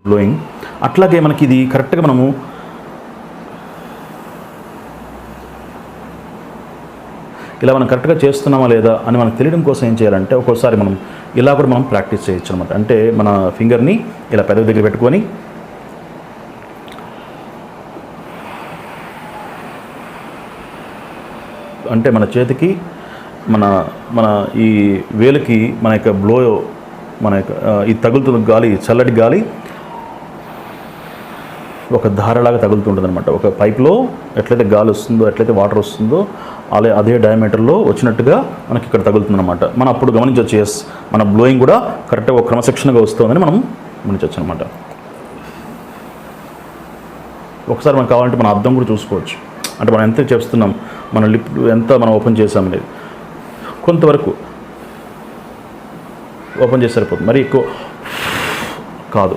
Blowing. అట్లాగే మనకి ఇది కరెక్ట్గా మనము ఇలా మనం కరెక్ట్గా చేస్తున్నామా లేదా అని మనకు తెలియడం కోసం ఏం చేయాలంటే ఒక్కోసారి మనం ఇలా కూడా మనం ప్రాక్టీస్ చేయొచ్చు అనమాట. అంటే మన ఫింగర్ని ఇలా పెదవి దగ్గర పెట్టుకొని అంటే మన చేతికి మన మన ఈ వేలుకి మన యొక్క మన యొక్క ఈ తగులుతున్న గాలి, చల్లటి గాలి ఒక ధారలాగా తగులుతుంటుంది అనమాట. ఒక పైప్లో ఎట్లయితే గాలి వస్తుందో, ఎట్లయితే వాటర్ వస్తుందో అదే డయామీటర్లో వచ్చినట్టుగా మనకి ఇక్కడ తగులుతుందన్నమాట. మనం అప్పుడు గమనించవచ్చు, ఎస్ మన బ్లోయింగ్ కూడా కరెక్ట్గా ఒక క్రమశిక్షణగా వస్తుందని మనం గమనించవచ్చు అనమాట. ఒకసారి మనకు కావాలంటే మన అర్థం కూడా చూసుకోవచ్చు. అంటే మనం ఎంత చేస్తున్నాం, మన లిప్ ఎంత మనం ఓపెన్ చేసామనేది కొంతవరకు ఓపెన్ చేసి సరిపోతుంది, మరి ఎక్కువ కాదు.